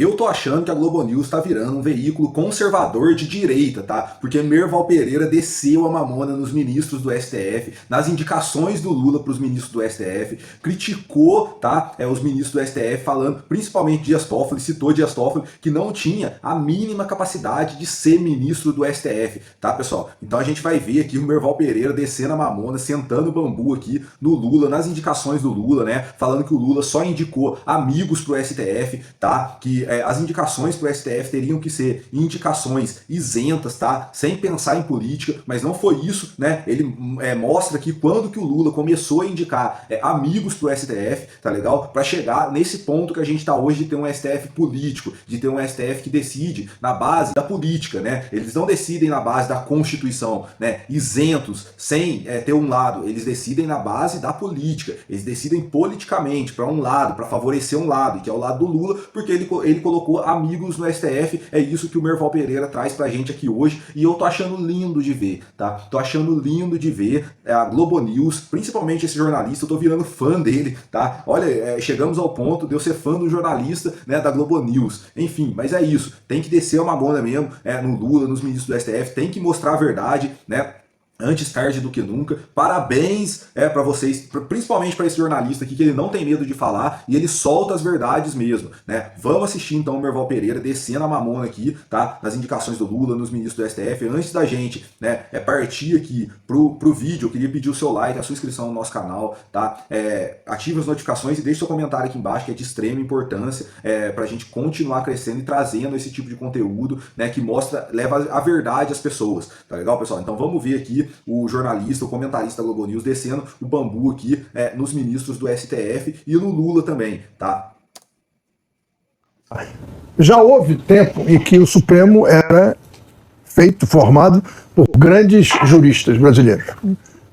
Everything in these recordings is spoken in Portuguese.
Eu tô achando que a Globo News tá virando um veículo conservador de direita, tá? Porque Merval Pereira desceu a mamona nos ministros do STF, nas indicações do Lula para os ministros do STF, criticou, tá? Os ministros do STF falando, principalmente Dias Toffoli, citou Dias Toffoli, que não tinha a mínima capacidade de ser ministro do STF, tá, pessoal? Então a gente vai ver aqui o Merval Pereira descendo a mamona, sentando o bambu aqui no Lula, nas indicações do Lula, né? Falando que o Lula só indicou amigos pro STF, tá? Que as indicações para o STF teriam que ser indicações isentas, tá? Sem pensar em política, mas não foi isso, né? Ele mostra que quando que o Lula começou a indicar amigos para o STF, tá legal? Para chegar nesse ponto que a gente está hoje de ter um STF político, de ter um STF que decide na base da política, né? Eles não decidem na base da Constituição, né? Isentos, sem ter um lado, eles decidem na base da política, eles decidem politicamente para um lado, para favorecer um lado, que é o lado do Lula, porque ele colocou amigos no STF. É isso que o Merval Pereira traz pra gente aqui hoje, e eu tô achando lindo de ver, tá? Tô achando lindo de ver a Globo News, principalmente esse jornalista, eu tô virando fã dele, tá? Olha, chegamos ao ponto de eu ser fã do jornalista, né, da Globo News. Enfim, mas é isso, tem que descer uma mamona mesmo, no Lula, nos ministros do STF, tem que mostrar a verdade, né? Antes tarde do que nunca. Parabéns para vocês, principalmente para esse jornalista aqui, que ele não tem medo de falar e ele solta as verdades mesmo, né? Vamos assistir então o Merval Pereira descendo a mamona aqui, tá? Nas indicações do Lula, nos ministros do STF. Antes da gente, né, partir aqui pro vídeo, eu queria pedir o seu like, a sua inscrição no nosso canal, tá? Ative as notificações e deixe seu comentário aqui embaixo, que é de extrema importância pra gente continuar crescendo e trazendo esse tipo de conteúdo, né, que leva a verdade às pessoas, tá legal, pessoal? Então vamos ver aqui o jornalista, o comentarista da Globo News descendo o bambu aqui nos ministros do STF e no Lula também, tá? Já houve tempo em que o Supremo era formado por grandes juristas brasileiros.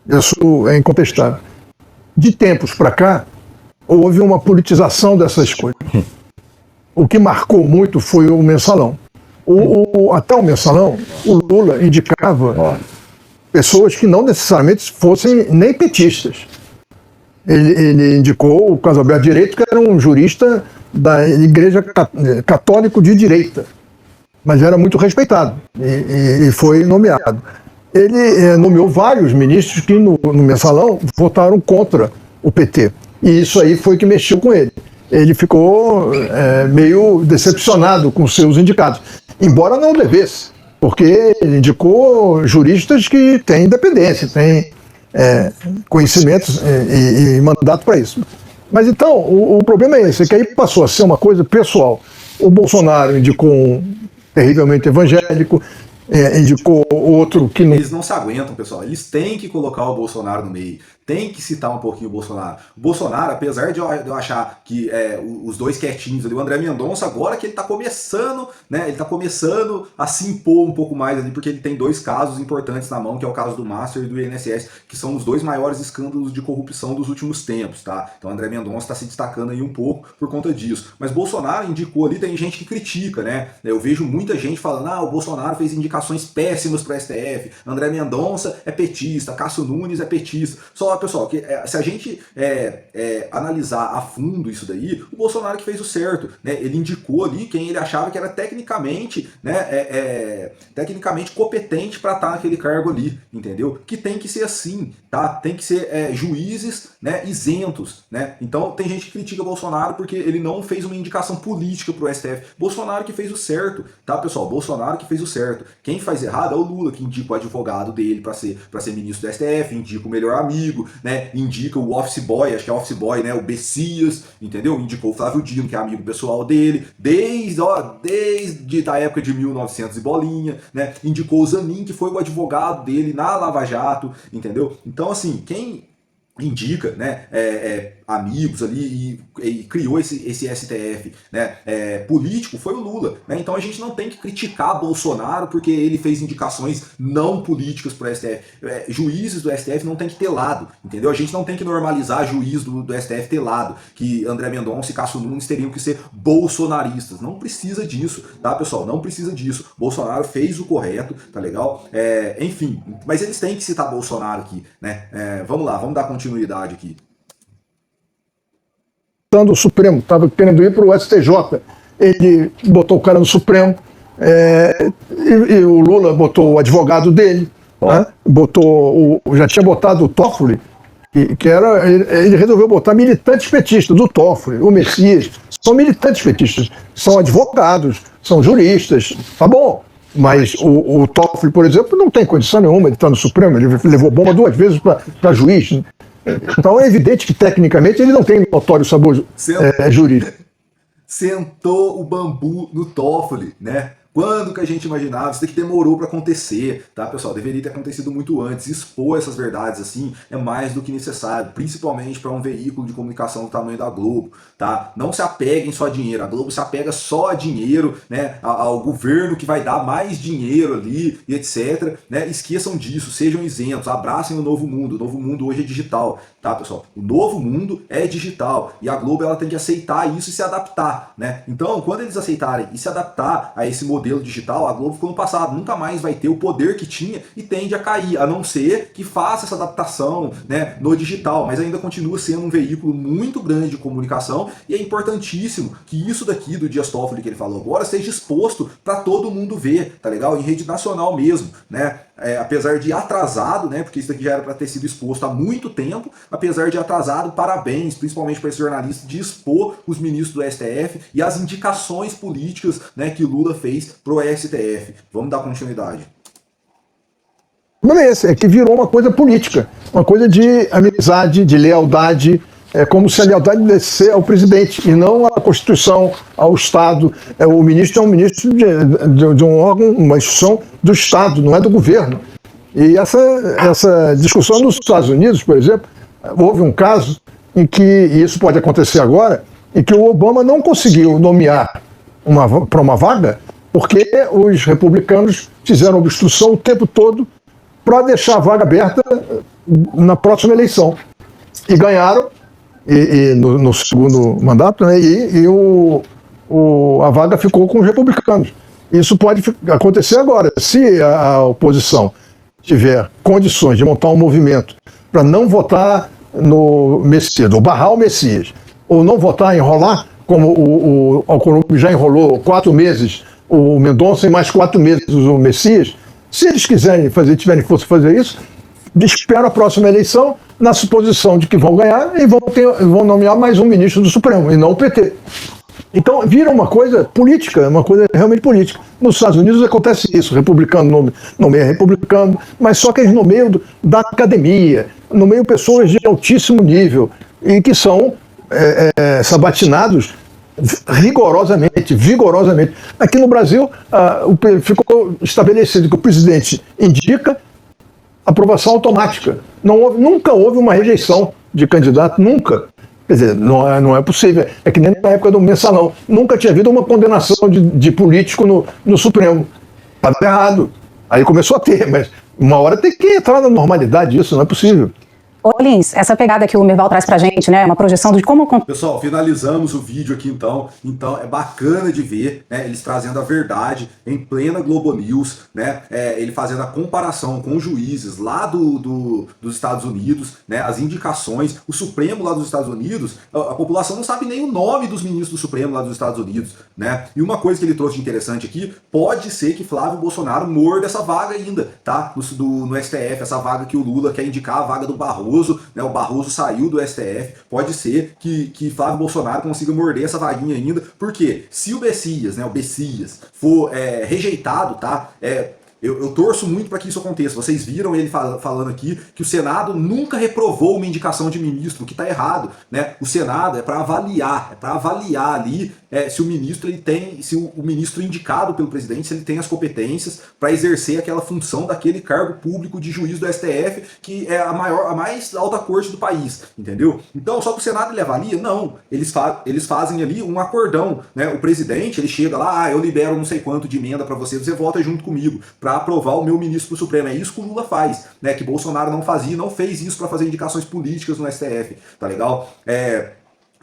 Isso é incontestável. De tempos para cá, houve uma politização dessas coisas. O que marcou muito foi o mensalão. Até o mensalão, o Lula indicava pessoas que não necessariamente fossem nem petistas. Ele indicou o Casalberto Direito, que era um jurista da Igreja Católica de Direita, mas era muito respeitado e foi nomeado. Ele nomeou vários ministros que no mensalão votaram contra o PT, e isso aí foi que mexeu com ele. Ele ficou meio decepcionado com seus indicados, embora não devesse, porque ele indicou juristas que têm independência, têm conhecimentos e mandato para isso. Mas então, o problema é esse, é que aí passou a ser uma coisa pessoal. O Bolsonaro indicou um terrivelmente evangélico, indicou outro que não... Eles não se aguentam, pessoal. Eles têm que colocar o Bolsonaro no meio. Tem que citar um pouquinho o Bolsonaro. O Bolsonaro, apesar de eu achar que os dois quietinhos ali, o André Mendonça, agora que ele tá começando, né? Ele tá começando a se impor um pouco mais ali, porque ele tem dois casos importantes na mão, que é o caso do Master e do INSS, que são os dois maiores escândalos de corrupção dos últimos tempos, tá? Então o André Mendonça tá se destacando aí um pouco por conta disso. Mas Bolsonaro indicou ali, tem gente que critica, né? Eu vejo muita gente falando, o Bolsonaro fez indicações péssimas pro STF, André Mendonça é petista, Cássio Nunes é petista. Só, pessoal, que se a gente analisar a fundo isso daí, o Bolsonaro que fez o certo, né? Ele indicou ali quem ele achava que era tecnicamente, né, tecnicamente competente para estar naquele cargo ali, entendeu? Que tem que ser assim, tá? Tem que ser juízes, né, isentos, né? Então tem gente que critica o Bolsonaro porque ele não fez uma indicação política pro STF. Bolsonaro que fez o certo, tá, pessoal? Bolsonaro que fez o certo. Quem faz errado é o Lula, que indica o advogado dele para ser ministro do STF, indica o melhor amigo, né? Indica o office boy, acho que é office boy, né? O Bessias, entendeu? Indicou o Flávio Dino, que é amigo pessoal dele, desde a época de 1900 e bolinha, né? Indicou o Zanin, que foi o advogado dele na Lava Jato, entendeu? Então, assim, quem indica, né, amigos ali e criou esse STF, né, político, foi o Lula, né? Então a gente não tem que criticar Bolsonaro porque ele fez indicações não políticas para o STF. Juízes do STF não tem que ter lado, entendeu? A gente não tem que normalizar juiz do STF ter lado, que André Mendonça e Cássio Nunes teriam que ser bolsonaristas. Não precisa disso, tá, pessoal? Não precisa disso. Bolsonaro fez o correto, tá legal? Enfim, mas eles têm que citar Bolsonaro aqui, né? Vamos lá, vamos dar continuidade aqui. O Supremo estava querendo ir para o STJ. ele botou o cara no Supremo, e o Lula botou o advogado dele, né? Já tinha botado o Toffoli, ele resolveu botar militantes petistas, do Toffoli, o Messias, são militantes petistas, são advogados, são juristas, tá bom. Mas o Toffoli, por exemplo, não tem condição nenhuma de estar no Supremo, ele levou bomba 2 vezes para juiz. Então é evidente que, tecnicamente, ele não tem notório sabor jurídico. Sentou o bambu no Toffoli, né? Quando que a gente imaginava? Isso daqui demorou para acontecer, tá, pessoal? Deveria ter acontecido muito antes. Expor essas verdades assim é mais do que necessário, principalmente para um veículo de comunicação do tamanho da Globo, tá? Não se apeguem só a dinheiro. A Globo se apega só a dinheiro, né? Ao governo que vai dar mais dinheiro ali e etc, né? Esqueçam disso, sejam isentos, abracem o novo mundo. O novo mundo hoje é digital, tá, pessoal? O novo mundo é digital e a Globo ela tem que aceitar isso e se adaptar, né? Então, quando eles aceitarem e se adaptar a esse modelo digital, a Globo ficou no passado, nunca mais vai ter o poder que tinha e tende a cair, a não ser que faça essa adaptação, né, no digital, mas ainda continua sendo um veículo muito grande de comunicação e é importantíssimo que isso daqui do Dias Toffoli que ele falou agora seja exposto para todo mundo ver, tá legal? Em rede nacional mesmo, né? Apesar de atrasado, né, porque isso daqui já era para ter sido exposto há muito tempo, apesar de atrasado, parabéns, principalmente para esse jornalista, de expor os ministros do STF e as indicações políticas, né, que Lula fez pro STF. Vamos dar continuidade. Não é esse, é que virou uma coisa política, uma coisa de amizade, de lealdade, como se a lealdade devesse ao presidente e não à Constituição, ao Estado. O ministro é um ministro de um órgão, uma instituição do Estado, não é do governo. E essa discussão nos Estados Unidos, por exemplo, houve um caso em que, e isso pode acontecer agora, em que o Obama não conseguiu nomear para uma vaga porque os republicanos fizeram obstrução o tempo todo para deixar a vaga aberta na próxima eleição. E ganharam, no segundo mandato, né, a vaga ficou com os republicanos. Isso pode acontecer agora. Se a oposição tiver condições de montar um movimento para não votar no Messias, ou barrar o Messias, ou não votar, enrolar, como o Alcolumbre já enrolou 4 meses, o Mendonça em mais 4 meses o Messias, se eles quiserem tiverem força fazer isso, espera a próxima eleição na suposição de que vão ganhar e vão nomear mais um ministro do Supremo, e não o PT. Então vira uma coisa política, uma coisa realmente política. Nos Estados Unidos acontece isso, republicano nomeia republicano, mas só que eles nomeiam da academia, nomeiam pessoas de altíssimo nível e que são sabatinados vigorosamente. Aqui no Brasil ficou estabelecido que o presidente indica aprovação automática. Nunca houve uma rejeição de candidato, nunca. Quer dizer, não é possível. É que nem na época do Mensalão. Nunca tinha havido uma condenação de político no Supremo. Estava errado. Aí começou a ter, mas uma hora tem que entrar na normalidade isso, não é possível. Ô Lins, essa pegada que o Merval traz pra gente, né, uma projeção de como... Pessoal, finalizamos o vídeo aqui então é bacana de ver, né, eles trazendo a verdade em plena Globo News, né, ele fazendo a comparação com juízes lá dos Estados Unidos, né, as indicações, o Supremo lá dos Estados Unidos, a população não sabe nem o nome dos ministros do Supremo lá dos Estados Unidos, né, e uma coisa que ele trouxe de interessante aqui, pode ser que Flávio Bolsonaro morda essa vaga ainda, tá, no STF, essa vaga que o Lula quer indicar, a vaga do Barroso, né, o Barroso saiu do STF, pode ser que Flávio Bolsonaro consiga morder essa vaguinha ainda, porque se o Messias, né, for rejeitado, tá, eu torço muito para que isso aconteça. Vocês viram ele falando aqui que o Senado nunca reprovou uma indicação de ministro, o que está errado, né? O Senado é para avaliar ali se o ministro se o ministro indicado pelo presidente, se ele tem as competências para exercer aquela função daquele cargo público de juiz do STF, que é a mais alta corte do país, entendeu? Então, só que o Senado ele avalia? Não. Eles fazem ali um acordão, né? O presidente, ele chega lá, eu libero não sei quanto de emenda para você vota junto comigo, para aprovar o meu ministro pro Supremo. É isso que o Lula faz, né? Que Bolsonaro não fazia, não fez isso para fazer indicações políticas no STF, tá legal?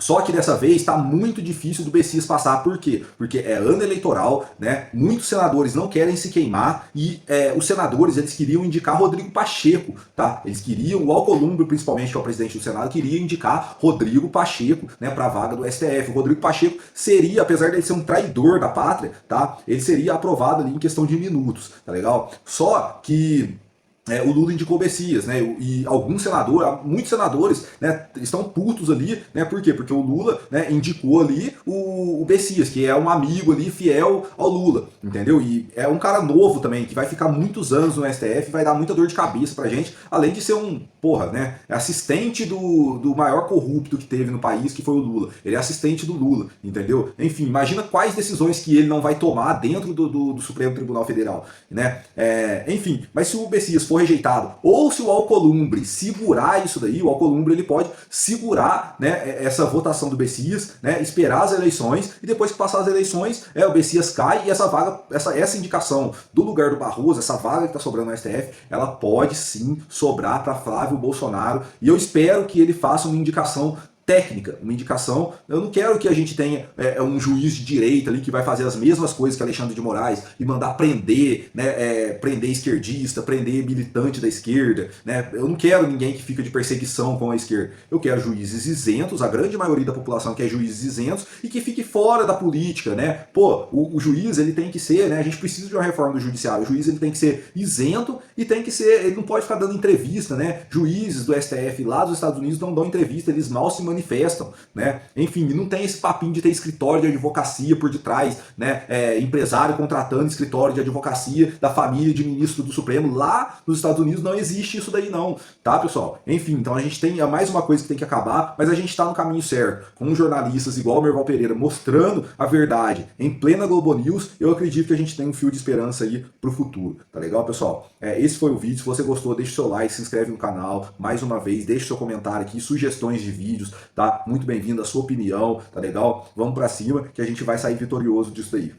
Só que dessa vez está muito difícil do Bessias passar. Por quê? Porque é ano eleitoral, né? Muitos senadores não querem se queimar e os senadores eles queriam indicar Rodrigo Pacheco, tá? Eles queriam, o Alcolumbre principalmente, que é o presidente do Senado, queria indicar Rodrigo Pacheco, né, para a vaga do STF. O Rodrigo Pacheco seria, apesar de ele ser um traidor da pátria, tá? Ele seria aprovado ali em questão de minutos, tá legal? Só que o Lula indicou o Bessias, né? E alguns senadores, muitos senadores, né, estão putos ali, né? Por quê? Porque o Lula, né, indicou ali o Bessias, que é um amigo ali fiel ao Lula, entendeu? E é um cara novo também, que vai ficar muitos anos no STF, vai dar muita dor de cabeça pra gente, além de ser né, assistente do maior corrupto que teve no país, que foi o Lula. Ele é assistente do Lula, entendeu? Enfim, imagina quais decisões que ele não vai tomar dentro do Supremo Tribunal Federal, né? Enfim, mas se o Bessias for rejeitado, ou se o Alcolumbre segurar isso daí, o Alcolumbre ele pode segurar, né, essa votação do Bessias, né, esperar as eleições, e depois que passar as eleições, o Bessias cai e essa vaga, essa indicação do lugar do Barroso, essa vaga que está sobrando no STF, ela pode sim sobrar para Flávio Bolsonaro, e eu espero que ele faça uma indicação técnica, uma indicação. Eu não quero que a gente tenha um juiz de direita ali que vai fazer as mesmas coisas que Alexandre de Moraes e mandar prender, né, prender esquerdista, prender militante da esquerda, né? Eu não quero ninguém que fica de perseguição com a esquerda. Eu quero juízes isentos, a grande maioria da população quer juízes isentos e que fique fora da política, né? Pô, o juiz ele tem que ser, né? A gente precisa de uma reforma do judiciário. O juiz ele tem que ser isento e tem que ser, ele não pode ficar dando entrevista, né? Juízes do STF lá dos Estados Unidos não dão entrevista, eles mal se manifestam, né? Enfim, não tem esse papinho de ter escritório de advocacia por detrás, né? Empresário contratando escritório de advocacia da família de ministro do Supremo. Lá nos Estados Unidos não existe isso daí não, tá, pessoal? Enfim, então a gente tem mais uma coisa que tem que acabar, mas a gente tá no caminho certo. Com jornalistas igual o Merval Pereira mostrando a verdade em plena Globo News, eu acredito que a gente tem um fio de esperança aí pro futuro, tá legal, pessoal? Esse foi o vídeo. Se você gostou, deixa o seu like, se inscreve no canal, mais uma vez, deixa o seu comentário aqui, sugestões de vídeos, tá? Muito bem-vindo a sua opinião, tá legal? Vamos pra cima que a gente vai sair vitorioso disso daí.